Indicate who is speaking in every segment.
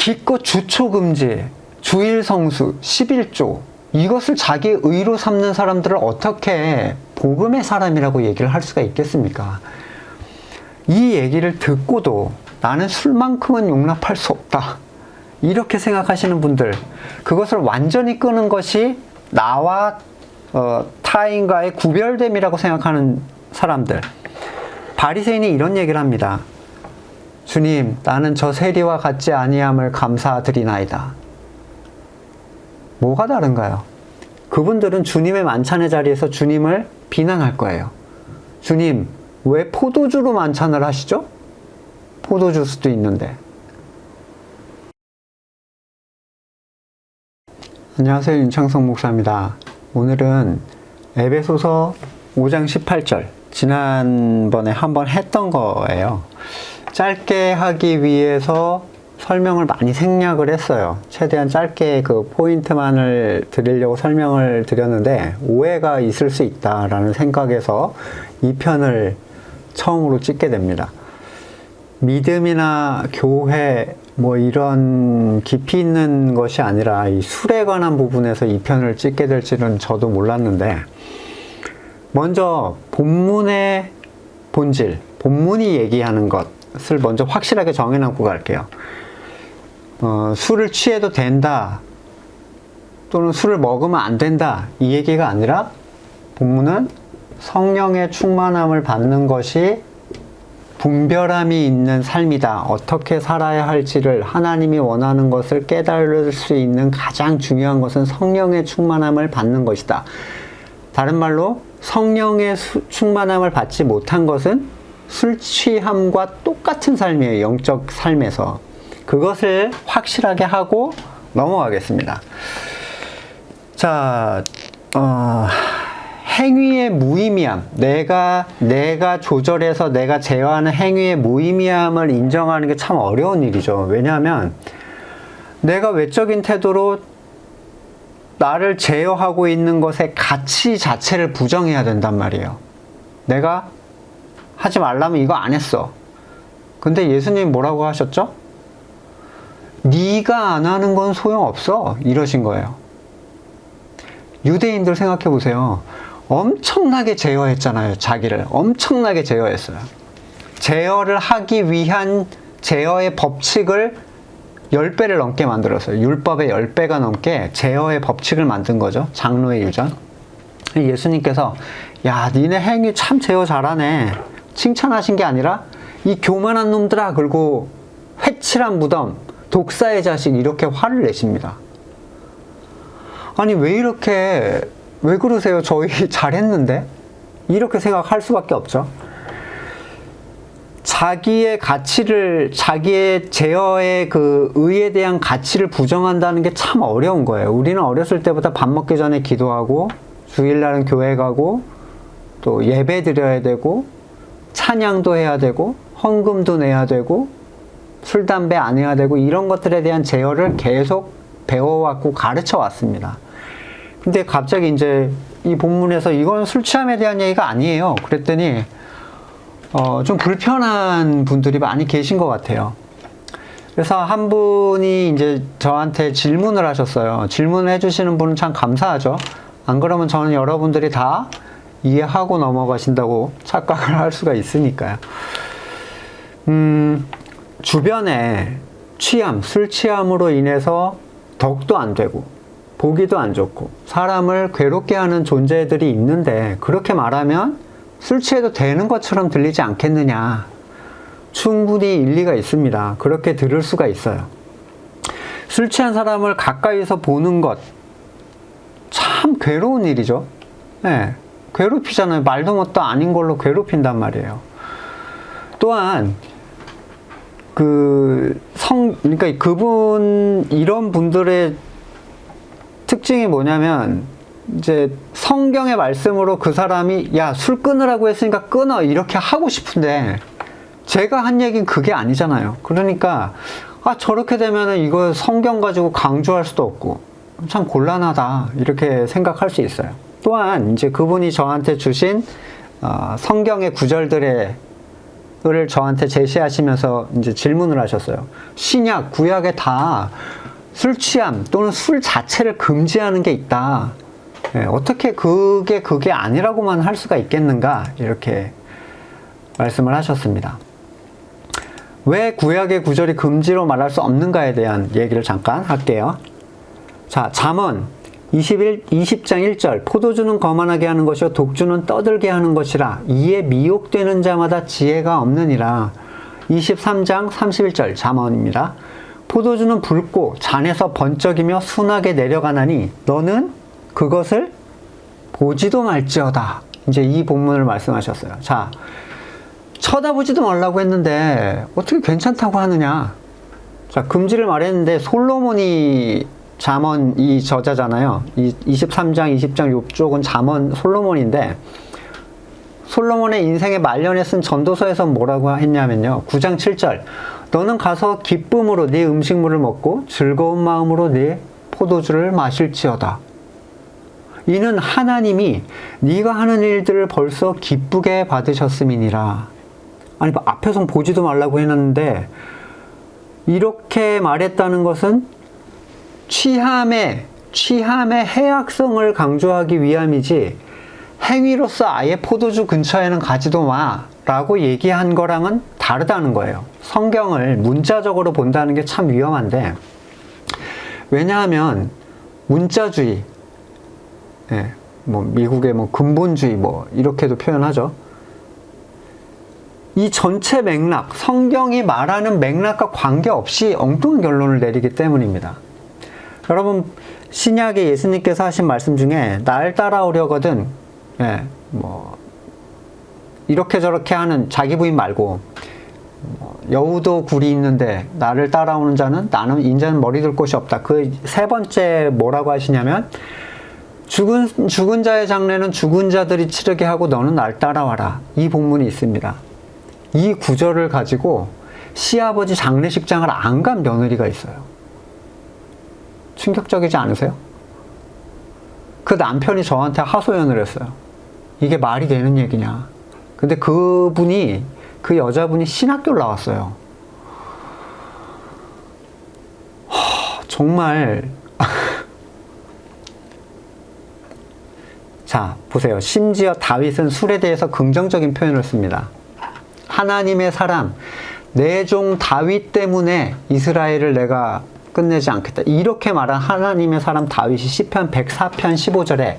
Speaker 1: 기껏 주초금지, 주일성수, 11조 이것을 자기의 의로 삼는 사람들을 어떻게 복음의 사람이라고 얘기를 할 수가 있겠습니까? 이 얘기를 듣고도 나는 술만큼은 용납할 수 없다, 이렇게 생각하시는 분들, 그것을 완전히 끄는 것이 나와 타인과의 구별됨이라고 생각하는 사람들, 바리새인이 이런 얘기를 합니다. 주님, 나는 저 세리와 같지 아니함을 감사드리나이다. 뭐가 다른가요? 그분들은 주님의 만찬의 자리에서 주님을 비난할 거예요. 주님, 왜 포도주로 만찬을 하시죠? 포도주스도 있는데. 안녕하세요, 윤창성 목사입니다. 오늘은 에베소서 5장 18절, 지난번에 한번 했던 거예요. 짧게 하기 위해서 설명을 많이 생략을 했어요. 최대한 짧게 그 포인트만을 드리려고 설명을 드렸는데 오해가 있을 수 있다라는 생각에서 이 편을 처음으로 찍게 됩니다. 믿음이나 교회 뭐 이런 깊이 있는 것이 아니라 이 술에 관한 부분에서 이 편을 찍게 될지는 저도 몰랐는데, 먼저 본문의 본질, 본문이 얘기하는 것을 먼저 확실하게 정해놓고 갈게요. 술을 취해도 된다, 또는 술을 먹으면 안 된다, 이 얘기가 아니라 본문은 성령의 충만함을 받는 것이 분별함이 있는 삶이다. 어떻게 살아야 할지를 하나님이 원하는 것을 깨달을 수 있는 가장 중요한 것은 성령의 충만함을 받는 것이다. 다른 말로 성령의 충만함을 받지 못한 것은 술 취함과 똑같은 삶이에요. 영적 삶에서. 그것을 확실하게 하고 넘어가겠습니다. 자, 행위의 무의미함, 내가 조절해서 내가 제어하는 행위의 무의미함을 인정하는 게 참 어려운 일이죠. 왜냐하면 내가 외적인 태도로 나를 제어하고 있는 것의 가치 자체를 부정해야 된단 말이에요. 내가 하지 말라면 이거 안 했어. 근데 예수님이 뭐라고 하셨죠? 네가 안 하는 건 소용없어, 이러신 거예요. 유대인들 생각해 보세요. 엄청나게 제어했잖아요. 자기를 엄청나게 제어했어요. 제어를 하기 위한 제어의 법칙을 10배를 넘게 만들었어요. 율법의 10배가 넘게 제어의 법칙을 만든 거죠. 장로의 유전. 예수님께서 야, 니네 행위 참 제어 잘하네, 칭찬하신 게 아니라 이 교만한 놈들아, 그리고 회칠한 무덤, 독사의 자식, 이렇게 화를 내십니다. 아니 왜 그러세요? 저희 잘했는데? 이렇게 생각할 수밖에 없죠. 자기의 가치를, 자기의 제어의 그 의에 대한 가치를 부정한다는 게 참 어려운 거예요. 우리는 어렸을 때부터 밥 먹기 전에 기도하고, 주일날은 교회 가고, 또 예배 드려야 되고, 찬양도 해야 되고, 헌금도 내야 되고, 술, 담배 안 해야 되고, 이런 것들에 대한 제어를 계속 배워왔고 가르쳐 왔습니다. 근데 갑자기 이제 이 본문에서 이건 술 취함에 대한 얘기가 아니에요. 그랬더니 좀 불편한 분들이 많이 계신 것 같아요. 그래서 한 분이 이제 저한테 질문을 하셨어요. 질문을 해주시는 분은 참 감사하죠. 안 그러면 저는 여러분들이 다 이해하고 넘어가신다고 착각을 할 수가 있으니까요. 주변에 술 취함으로 인해서 덕도 안 되고 보기도 안 좋고 사람을 괴롭게 하는 존재들이 있는데, 그렇게 말하면 술 취해도 되는 것처럼 들리지 않겠느냐. 충분히 일리가 있습니다. 그렇게 들을 수가 있어요. 술 취한 사람을 가까이서 보는 것 참 괴로운 일이죠. 네, 괴롭히잖아요. 말도 못도 아닌 걸로 괴롭힌단 말이에요. 또한 그러니까 이런 분들의 특징이 뭐냐면, 이제 성경의 말씀으로 그 사람이 야, 술 끊으라고 했으니까 끊어, 이렇게 하고 싶은데 제가 한 얘기는 그게 아니잖아요. 그러니까 저렇게 되면은 이거 성경 가지고 강조할 수도 없고 참 곤란하다, 이렇게 생각할 수 있어요. 또한 이제 그분이 저한테 주신 성경의 구절들을 신약을 저한테 제시하시면서 이제 질문을 하셨어요. 신약, 구약에 다 술 취함 또는 술 자체를 금지하는 게 있다. 어떻게 그게 아니라고만 할 수가 있겠는가? 이렇게 말씀을 하셨습니다. 왜 구약의 구절이 금지로 말할 수 없는가에 대한 얘기를 잠깐 할게요. 자, 잠언 20장 1절 포도주는 거만하게 하는 것이요 독주는 떠들게 하는 것이라 이에 미혹되는 자마다 지혜가 없느니라. 23장 31절 잠언입니다. 포도주는 붉고 잔에서 번쩍이며 순하게 내려가나니 너는 그것을 보지도 말지어다. 이제 이 본문을 말씀하셨어요. 자, 쳐다보지도 말라고 했는데 어떻게 괜찮다고 하느냐. 자, 금지를 말했는데 솔로몬이 잠언 이 저자잖아요. 23장 20장 요쪽은 잠언 솔로몬인데 솔로몬의 인생의 말년에 쓴 전도서에서 뭐라고 했냐면요. 9장 7절 너는 가서 기쁨으로 네 음식물을 먹고 즐거운 마음으로 네 포도주를 마실지어다. 이는 하나님이 네가 하는 일들을 벌써 기쁘게 받으셨음이니라. 아니 앞에선 보지도 말라고 해놨는데 이렇게 말했다는 것은 취함의 해악성을 강조하기 위함이지 행위로서 아예 포도주 근처에는 가지도 마라고 얘기한 거랑은 다르다는 거예요. 성경을 문자적으로 본다는 게 참 위험한데 왜냐하면 문자주의 뭐 미국의 뭐 근본주의 뭐 이렇게도 표현하죠. 이 전체 맥락, 성경이 말하는 맥락과 관계없이 엉뚱한 결론을 내리기 때문입니다. 여러분 신약에 예수님께서 하신 말씀 중에 날 따라오려거든 뭐 이렇게 저렇게 하는 자기 부인 말고 여우도 굴이 있는데 나를 따라오는 자는 나는 인자는 머리 둘 곳이 없다. 그 세 번째 뭐라고 하시냐면 죽은 자의 장례는 죽은 자들이 치르게 하고 너는 날 따라와라. 이 본문이 있습니다. 이 구절을 가지고 시아버지 장례식장을 안 간 며느리가 있어요. 충격적이지 않으세요? 그 남편이 저한테 하소연을 했어요. 이게 말이 되는 얘기냐. 근데 그 여자분이 신학교를 나왔어요. 정말 자, 보세요. 심지어 다윗은 술에 대해서 긍정적인 표현을 씁니다. 하나님의 사람, 내 종 다윗 때문에 이스라엘을 내가 끝내지 않겠다. 이렇게 말한 하나님의 사람 다윗이 시편 104편 15절에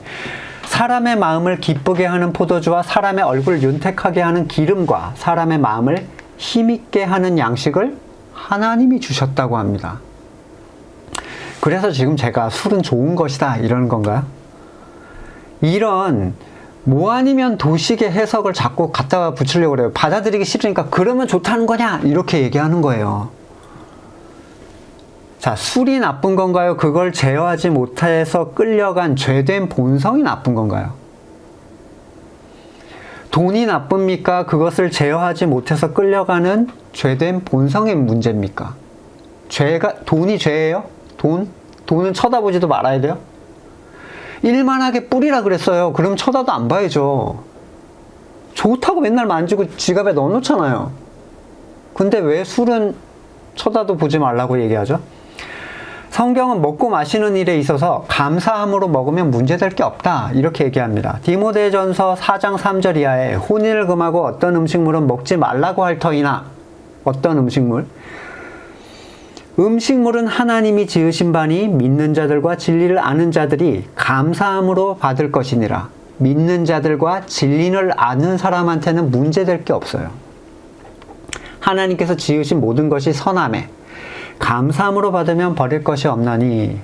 Speaker 1: 사람의 마음을 기쁘게 하는 포도주와 사람의 얼굴을 윤택하게 하는 기름과 사람의 마음을 힘있게 하는 양식을 하나님이 주셨다고 합니다. 그래서 지금 제가 술은 좋은 것이다 이러는 건가요? 이런 뭐 아니면 도식의 해석을 자꾸 갖다가 붙이려고 그래요. 받아들이기 싫으니까 그러면 좋다는 거냐 이렇게 얘기하는 거예요. 자, 술이 나쁜 건가요? 그걸 제어하지 못해서 끌려간 죄된 본성이 나쁜 건가요? 돈이 나쁩니까? 그것을 제어하지 못해서 끌려가는 죄된 본성의 문제입니까? 돈이 죄예요? 돈은 쳐다보지도 말아야 돼요? 일만하게 뿌리라 그랬어요. 그럼 쳐다도 안 봐야죠. 좋다고 맨날 만지고 지갑에 넣어놓잖아요. 근데 왜 술은 쳐다도 보지 말라고 얘기하죠? 성경은 먹고 마시는 일에 있어서 감사함으로 먹으면 문제될 게 없다 이렇게 얘기합니다. 디모데전서 4장 3절 이하에 혼인을 금하고 어떤 음식물은 먹지 말라고 할 터이나 어떤 음식물은 하나님이 지으신 바니 믿는 자들과 진리를 아는 자들이 감사함으로 받을 것이니라. 믿는 자들과 진리를 아는 사람한테는 문제될 게 없어요. 하나님께서 지으신 모든 것이 선하매 감사함으로 받으면 버릴 것이 없나니.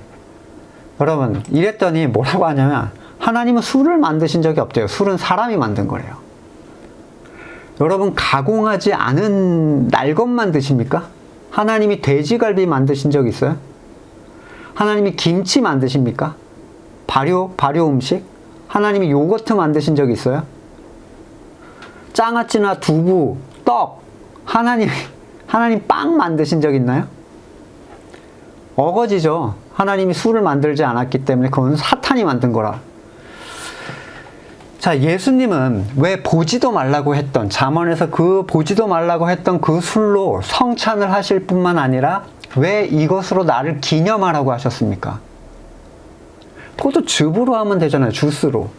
Speaker 1: 여러분 이랬더니 뭐라고 하냐면 하나님은 술을 만드신 적이 없대요. 술은 사람이 만든 거래요. 여러분 가공하지 않은 날 것만 드십니까? 하나님이 돼지갈비 만드신 적 있어요? 하나님이 김치 만드십니까? 발효 음식? 하나님이 요거트 만드신 적 있어요? 장아찌나 두부, 떡 하나님 빵 만드신 적 있나요? 어거지죠. 하나님이 술을 만들지 않았기 때문에 그건 사탄이 만든 거라. 자, 예수님은 왜 보지도 말라고 했던, 잠언에서 그 보지도 말라고 했던 그 술로 성찬을 하실 뿐만 아니라 왜 이것으로 나를 기념하라고 하셨습니까? 포도즙으로 하면 되잖아요. 주스로.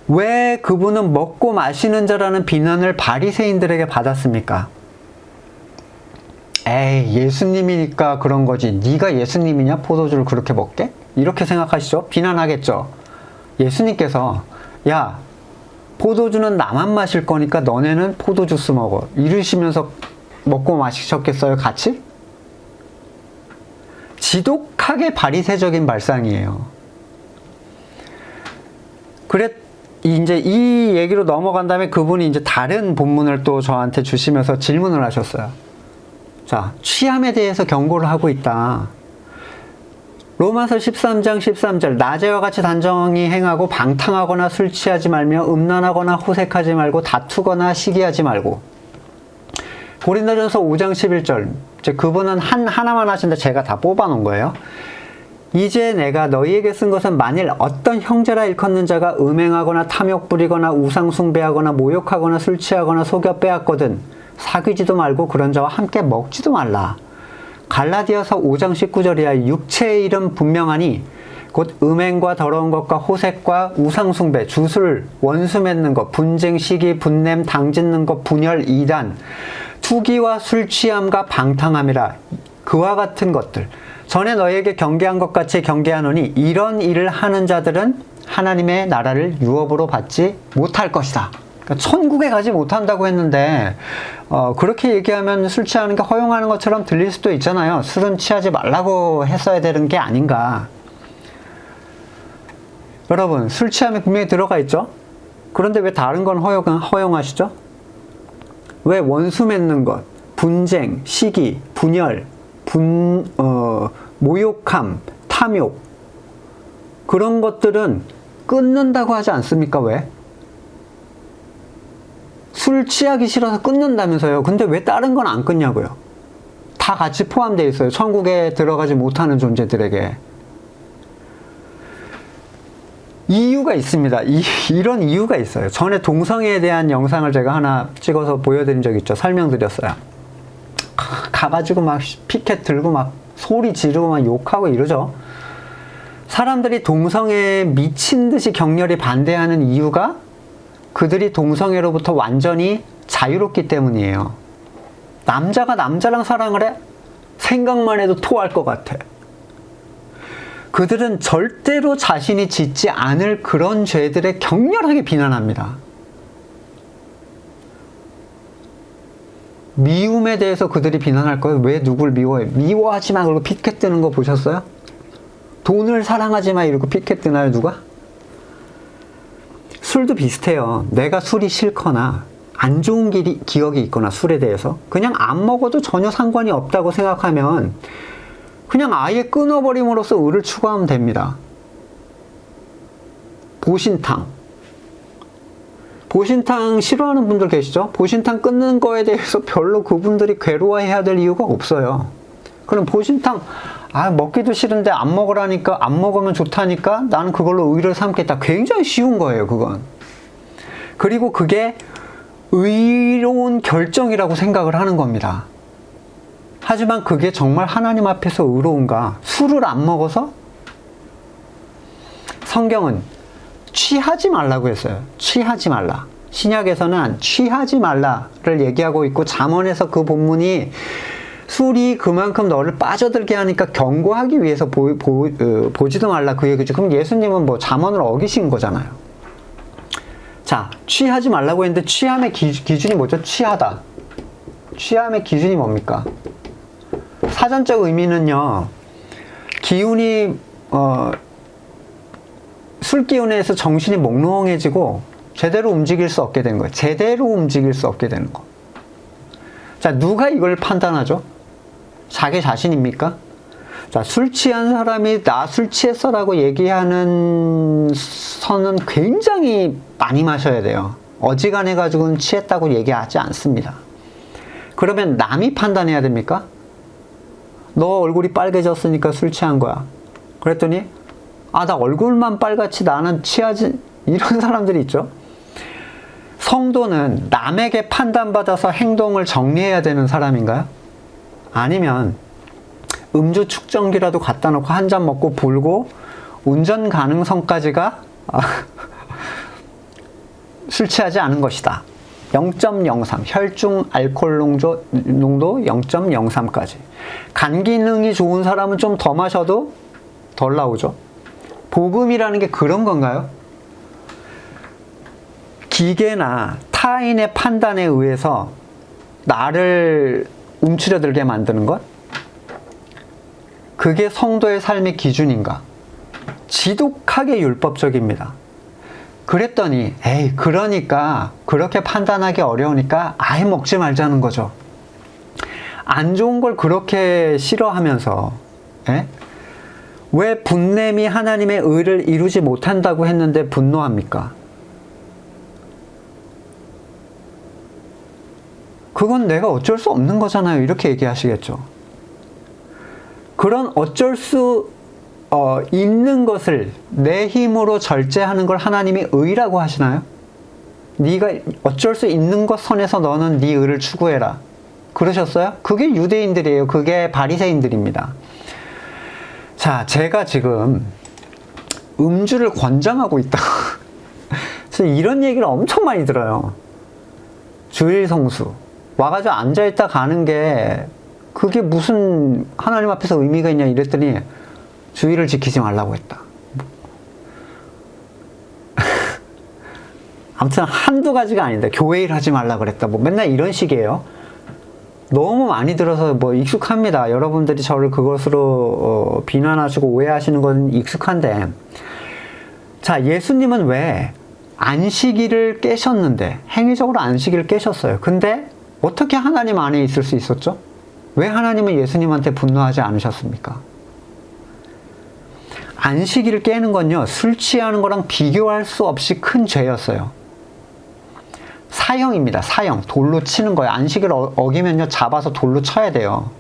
Speaker 1: 왜 그분은 먹고 마시는 자라는 비난을 바리새인들에게 받았습니까? 에이, 예수님이니까 그런 거지. 네가 예수님이냐? 포도주를 그렇게 먹게? 이렇게 생각하시죠? 비난하겠죠? 예수님께서 야, 포도주는 나만 마실 거니까 너네는 포도주스 먹어. 이러시면서 먹고 마시셨겠어요? 같이? 지독하게 바리새적인 발상이에요. 그래, 이제 이 얘기로 넘어간 다음에 그분이 이제 다른 본문을 또 저한테 주시면서 질문을 하셨어요. 자, 취함에 대해서 경고를 하고 있다. 로마서 13장 13절 낮에와 같이 단정히 행하고 방탕하거나 술 취하지 말며 음란하거나 호색하지 말고 다투거나 시기하지 말고. 고린도전서 5장 11절 이제 그분은 하나만 하신데 제가 다 뽑아놓은 거예요. 이제 내가 너희에게 쓴 것은 만일 어떤 형제라 일컫는 자가 음행하거나 탐욕 부리거나 우상 숭배하거나 모욕하거나 술 취하거나 속여 빼앗거든 사귀지도 말고 그런 자와 함께 먹지도 말라. 갈라디아서 5장 19절이야. 육체의 일은 분명하니 곧 음행과 더러운 것과 호색과 우상숭배, 주술, 원수 맺는 것, 분쟁, 시기, 분냄, 당짓는 것, 분열, 이단, 투기와 술 취함과 방탕함이라. 그와 같은 것들 전에 너희에게 경계한 것 같이 경계하노니 이런 일을 하는 자들은 하나님의 나라를 유업으로 받지 못할 것이다. 그러니까 천국에 가지 못한다고 했는데 그렇게 얘기하면 술 취하는 게 허용하는 것처럼 들릴 수도 있잖아요. 술은 취하지 말라고 했어야 되는 게 아닌가. 여러분, 술 취함에 분명히 들어가 있죠? 그런데 왜 다른 건 허용하시죠? 왜 원수 맺는 것, 분쟁, 시기, 분열, 모욕함, 탐욕 그런 것들은 끊는다고 하지 않습니까? 왜? 술 취하기 싫어서 끊는다면서요. 근데 왜 다른 건 안 끊냐고요. 다 같이 포함되어 있어요. 천국에 들어가지 못하는 존재들에게. 이유가 있습니다. 이런 이유가 있어요. 전에 동성애에 대한 영상을 제가 하나 찍어서 보여드린 적 있죠. 설명드렸어요. 가가지고 막 피켓 들고 막 소리 지르고 막 욕하고 이러죠. 사람들이 동성애에 미친 듯이 격렬히 반대하는 이유가 그들이 동성애로부터 완전히 자유롭기 때문이에요. 남자가 남자랑 사랑을 해? 생각만 해도 토할 것 같아. 그들은 절대로 자신이 짓지 않을 그런 죄들에 격렬하게 비난합니다. 미움에 대해서 그들이 비난할 거예요. 왜 누굴 미워해? 미워하지 마. 그러고 피켓 뜨는 거 보셨어요? 돈을 사랑하지 마. 이러고 피켓 뜨나요, 누가? 술도 비슷해요. 내가 술이 싫거나 안 좋은 기억이 있거나 술에 대해서 그냥 안 먹어도 전혀 상관이 없다고 생각하면 그냥 아예 끊어버림으로써 의를 추구하면 됩니다. 보신탕 싫어하는 분들 계시죠? 보신탕 끊는 거에 대해서 별로 그분들이 괴로워해야 될 이유가 없어요. 그럼 보신탕 먹기도 싫은데 안 먹으라니까, 안 먹으면 좋다니까 나는 그걸로 의를 삼겠다. 굉장히 쉬운 거예요, 그건. 그리고 그게 의로운 결정이라고 생각을 하는 겁니다. 하지만 그게 정말 하나님 앞에서 의로운가? 술을 안 먹어서? 성경은 취하지 말라고 했어요. 취하지 말라. 신약에서는 취하지 말라를 얘기하고 있고, 잠언에서 그 본문이 술이 그만큼 너를 빠져들게 하니까 경고하기 위해서 보지도 말라 그 얘기죠. 그럼 예수님은 뭐 잠언을 어기신 거잖아요. 자, 취하지 말라고 했는데 취함의 기준이 뭐죠? 취하다. 취함의 기준이 뭡니까? 사전적 의미는요, 기운이 술 기운에 의해서 정신이 몽롱해지고 제대로 움직일 수 없게 되는 거예요. 제대로 움직일 수 없게 되는 거. 자, 누가 이걸 판단하죠? 자기 자신입니까? 자, 술 취한 사람이 나 술 취했어 라고 얘기하는 선은 굉장히 많이 마셔야 돼요. 어지간해 가지고는 취했다고 얘기하지 않습니다. 그러면 남이 판단해야 됩니까? 너 얼굴이 빨개졌으니까 술 취한 거야. 그랬더니 아, 나 얼굴만 빨갛지 나는 취하지, 이런 사람들이 있죠. 성도는 남에게 판단받아서 행동을 정리해야 되는 사람인가요? 아니면 음주 측정기라도 갖다 놓고 한 잔 먹고 불고 운전 가능성까지가 술 취하지 않은 것이다. 0.03 혈중 알코올 농도 0.03까지. 간 기능이 좋은 사람은 좀 더 마셔도 덜 나오죠. 복음이라는 게 그런 건가요? 기계나 타인의 판단에 의해서 나를 움츠려들게 만드는 것? 그게 성도의 삶의 기준인가? 지독하게 율법적입니다. 그랬더니 에이, 그러니까 그렇게 판단하기 어려우니까 아예 먹지 말자는 거죠. 안 좋은 걸 그렇게 싫어하면서 왜 분냄이 하나님의 의를 이루지 못한다고 했는데 분노합니까? 그건 내가 어쩔 수 없는 거잖아요. 이렇게 얘기하시겠죠. 그런 어쩔 수 있는 것을 내 힘으로 절제하는 걸 하나님이 의라고 하시나요? 네가 어쩔 수 있는 것 선에서 너는 네 의를 추구해라. 그러셨어요? 그게 유대인들이에요. 그게 바리새인들입니다. 자, 제가 지금 음주를 권장하고 있다. 이런 얘기를 엄청 많이 들어요. 주일 성수. 와가지고 앉아있다 가는 게 그게 무슨 하나님 앞에서 의미가 있냐 이랬더니 주의를 지키지 말라고 했다. 아무튼 한두 가지가 아닌데 교회 일 하지 말라 그랬다. 뭐 맨날 이런 식이에요. 너무 많이 들어서 뭐 익숙합니다. 여러분들이 저를 그것으로 비난하시고 오해하시는 건 익숙한데, 자, 예수님은 왜 안식일을 깨셨는데, 행위적으로 안식일을 깨셨어요. 근데 어떻게 하나님 안에 있을 수 있었죠? 왜 하나님은 예수님한테 분노하지 않으셨습니까? 안식일을 깨는 건요, 술 취하는 거랑 비교할 수 없이 큰 죄였어요. 사형입니다. 사형. 돌로 치는 거예요. 안식일 어기면요, 잡아서 돌로 쳐야 돼요.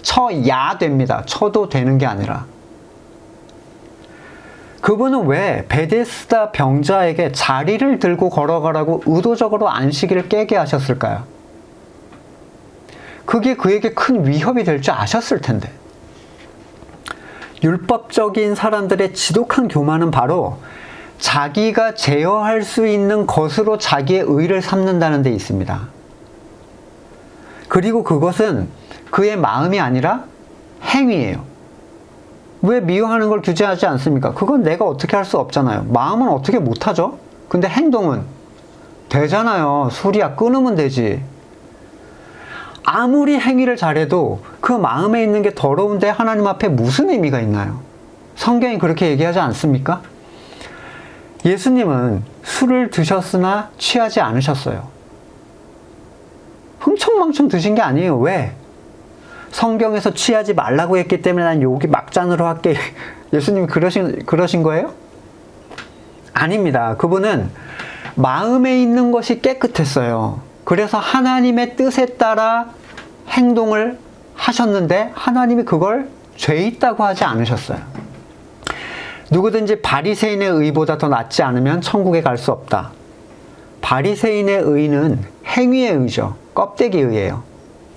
Speaker 1: 쳐야 됩니다. 쳐도 되는 게 아니라. 그분은 왜 베데스다 병자에게 자리를 들고 걸어가라고 의도적으로 안식일을 깨게 하셨을까요? 그게 그에게 큰 위협이 될 줄 아셨을 텐데. 율법적인 사람들의 지독한 교만은 바로 자기가 제어할 수 있는 것으로 자기의 의를 삼는다는 데 있습니다. 그리고 그것은 그의 마음이 아니라 행위예요. 왜 미워하는 걸 규제하지 않습니까? 그건 내가 어떻게 할 수 없잖아요. 마음은 어떻게 못하죠? 근데 행동은 되잖아요. 술이야, 끊으면 되지. 아무리 행위를 잘해도 그 마음에 있는 게 더러운데 하나님 앞에 무슨 의미가 있나요? 성경이 그렇게 얘기하지 않습니까? 예수님은 술을 드셨으나 취하지 않으셨어요. 흥청망청 드신 게 아니에요. 왜? 성경에서 취하지 말라고 했기 때문에 난 여기 막잔으로 할게. 예수님이 그러신 거예요? 아닙니다. 그분은 마음에 있는 것이 깨끗했어요. 그래서 하나님의 뜻에 따라 행동을 하셨는데 하나님이 그걸 죄 있다고 하지 않으셨어요. 누구든지 바리새인의 의보다 더 낫지 않으면 천국에 갈 수 없다. 바리새인의 의는 행위의 의죠. 껍데기 의예요.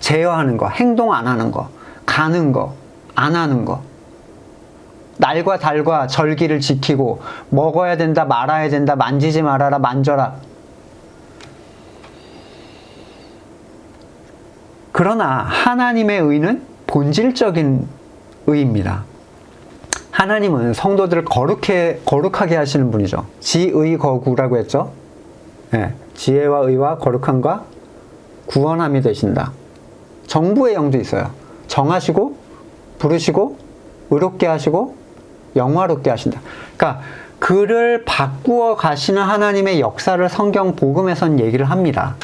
Speaker 1: 제어하는 거, 행동 안 하는 거, 가는 거, 안 하는 거. 날과 달과 절기를 지키고 먹어야 된다, 말아야 된다, 만지지 말아라, 만져라. 그러나 하나님의 의는 본질적인 의입니다. 하나님은 성도들을 거룩하게 하시는 분이죠. 지의 거구라고 했죠. 네, 지혜와 의와 거룩함과 구원함이 되신다. 정부의 영도 있어요. 정하시고 부르시고 의롭게 하시고 영화롭게 하신다. 그러니까 그를 바꾸어 가시는 하나님의 역사를 성경 복음에선 얘기를 합니다.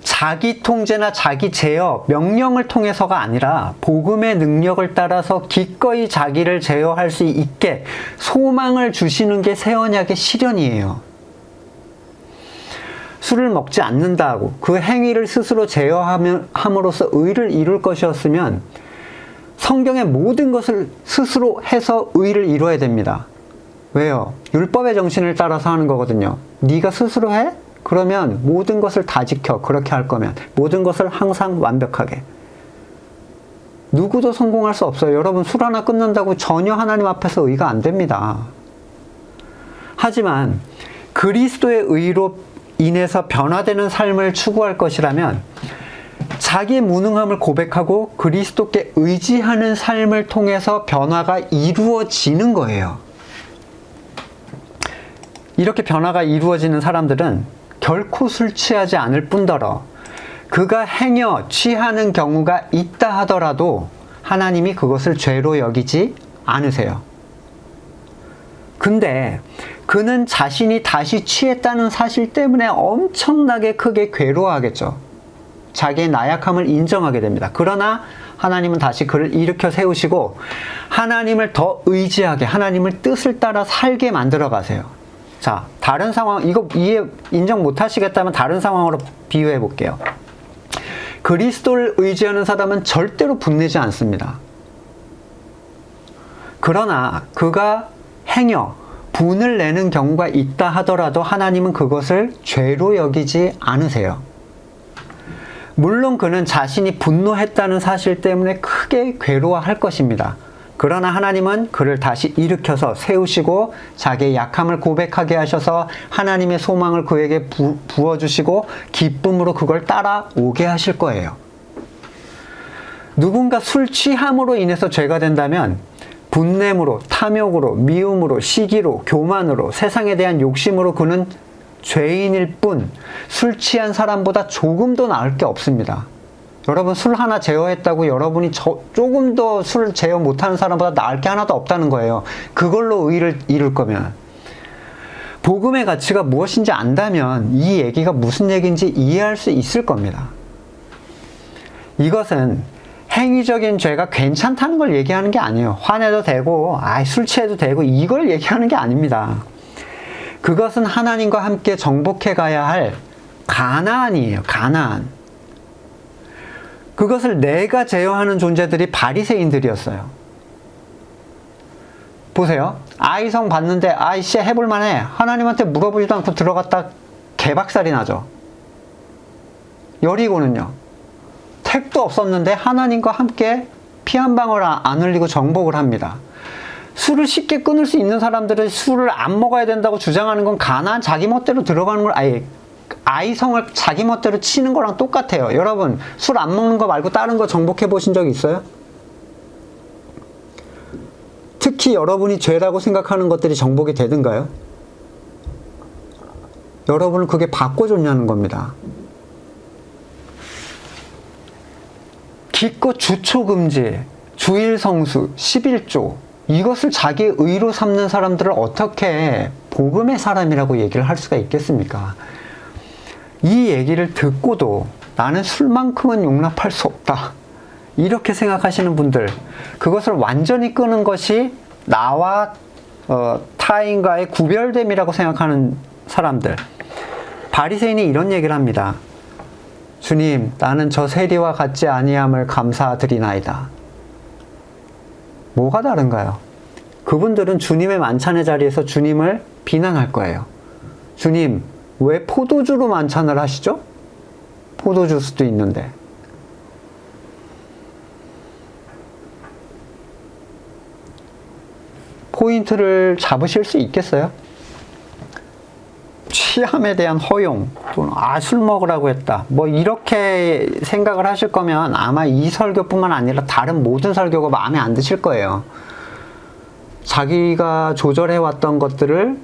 Speaker 1: 자기 통제나 자기 제어, 명령을 통해서가 아니라 복음의 능력을 따라서 기꺼이 자기를 제어할 수 있게 소망을 주시는 게 새 언약의 실현이에요. 술을 먹지 않는다고 그 행위를 스스로 제어함으로써 의를 이룰 것이었으면 성경의 모든 것을 스스로 해서 의를 이루어야 됩니다. 왜요? 율법의 정신을 따라서 하는 거거든요. 네가 스스로 해? 그러면 모든 것을 다 지켜. 그렇게 할 거면 모든 것을 항상 완벽하게. 누구도 성공할 수 없어요. 여러분 술 하나 끊는다고 전혀 하나님 앞에서 의가 안 됩니다. 하지만 그리스도의 의로 인해서 변화되는 삶을 추구할 것이라면 자기의 무능함을 고백하고 그리스도께 의지하는 삶을 통해서 변화가 이루어지는 거예요. 이렇게 변화가 이루어지는 사람들은 결코 술 취하지 않을 뿐더러 그가 행여 취하는 경우가 있다 하더라도 하나님이 그것을 죄로 여기지 않으세요. 근데 그는 자신이 다시 취했다는 사실 때문에 엄청나게 크게 괴로워하겠죠. 자기의 나약함을 인정하게 됩니다. 그러나 하나님은 다시 그를 일으켜 세우시고 하나님을 더 의지하게, 하나님을 뜻을 따라 살게 만들어 가세요. 자, 다른 상황, 이거 인정 못 하시겠다면 다른 상황으로 비유해 볼게요. 그리스도를 의지하는 사람은 절대로 분내지 않습니다. 그러나 그가 행여 분을 내는 경우가 있다 하더라도 하나님은 그것을 죄로 여기지 않으세요. 물론 그는 자신이 분노했다는 사실 때문에 크게 괴로워할 것입니다. 그러나 하나님은 그를 다시 일으켜서 세우시고 자기의 약함을 고백하게 하셔서 하나님의 소망을 그에게 부어주시고 기쁨으로 그걸 따라오게 하실 거예요. 누군가 술 취함으로 인해서 죄가 된다면 분냄으로, 탐욕으로, 미움으로, 시기로, 교만으로, 세상에 대한 욕심으로 그는 죄인일 뿐 술 취한 사람보다 조금 더 나을 게 없습니다. 여러분 술 하나 제어했다고 여러분이 조금 더 술 제어 못하는 사람보다 나을 게 하나도 없다는 거예요. 그걸로 의를 이룰 거면. 복음의 가치가 무엇인지 안다면 이 얘기가 무슨 얘기인지 이해할 수 있을 겁니다. 이것은 행위적인 죄가 괜찮다는 걸 얘기하는 게 아니에요. 화내도 되고 술 취해도 되고 이걸 얘기하는 게 아닙니다. 그것은 하나님과 함께 정복해 가야 할 가나안이에요. 가나안. 그것을 내가 제어하는 존재들이 바리새인들이었어요. 보세요. 아이성 봤는데 아이씨 해볼만해. 하나님한테 물어보지도 않고 들어갔다 개박살이 나죠. 여리고는요. 택도 없었는데 하나님과 함께 피 한 방울 안 흘리고 정복을 합니다. 술을 쉽게 끊을 수 있는 사람들은 술을 안 먹어야 된다고 주장하는 건 가나안 자기 멋대로 들어가는 걸 아이성을 자기 멋대로 치는 거랑 똑같아요. 여러분 술 안 먹는 거 말고 다른 거 정복해 보신 적 있어요? 특히 여러분이 죄라고 생각하는 것들이 정복이 되든가요? 여러분은 그게 바꿔줬냐는 겁니다. 기껏 주초금지, 주일성수, 11조 이것을 자기의 의로 삼는 사람들을 어떻게 복음의 사람이라고 얘기를 할 수가 있겠습니까? 이 얘기를 듣고도 나는 술만큼은 용납할 수 없다. 이렇게 생각하시는 분들, 그것을 완전히 끄는 것이 나와 타인과의 구별됨이라고 생각하는 사람들. 바리새인이 이런 얘기를 합니다. 주님, 나는 저 세리와 같지 아니함을 감사드리나이다. 뭐가 다른가요? 그분들은 주님의 만찬의 자리에서 주님을 비난할 거예요. 주님, 왜 포도주로 만찬을 하시죠? 포도주스도 있는데. 포인트를 잡으실 수 있겠어요? 취함에 대한 허용 또는 술 먹으라고 했다 뭐 이렇게 생각을 하실 거면 아마 이 설교뿐만 아니라 다른 모든 설교가 마음에 안 드실 거예요. 자기가 조절해 왔던 것들을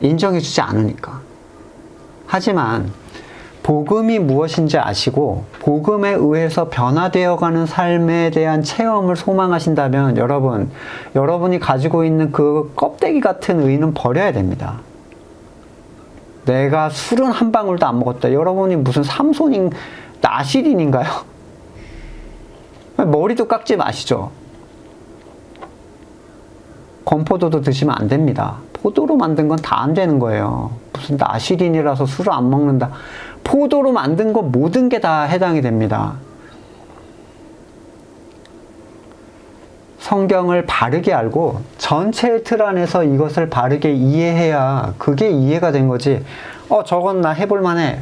Speaker 1: 인정해 주지 않으니까. 하지만 복음이 무엇인지 아시고 복음에 의해서 변화되어가는 삶에 대한 체험을 소망하신다면 여러분이 가지고 있는 그 껍데기 같은 의는 버려야 됩니다. 내가 술은 한 방울도 안 먹었다. 여러분이 무슨 삼손인 나시린인가요? 머리도 깎지 마시죠. 건포도도 드시면 안 됩니다. 포도로 만든 건 다 안 되는 거예요. 무슨 나시린이라서 술을 안 먹는다. 포도로 만든 거 모든 게 다 해당이 됩니다. 성경을 바르게 알고 전체의 틀 안에서 이것을 바르게 이해해야 그게 이해가 된 거지. 저건 나 해볼 만해.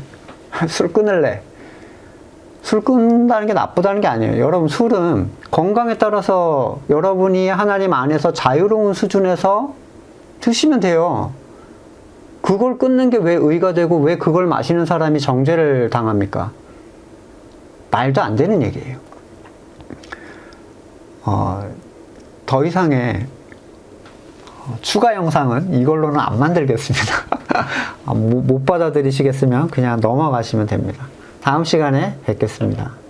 Speaker 1: 술 끊을래. 술 끊는다는 게 나쁘다는 게 아니에요. 여러분, 술은 건강에 따라서 여러분이 하나님 안에서 자유로운 수준에서 드시면 돼요. 그걸 끊는 게 왜 의가 되고 왜 그걸 마시는 사람이 정죄를 당합니까? 말도 안 되는 얘기예요. 더 이상의 추가 영상은 이걸로는 안 만들겠습니다. 못 받아들이시겠으면 그냥 넘어가시면 됩니다. 다음 시간에 뵙겠습니다.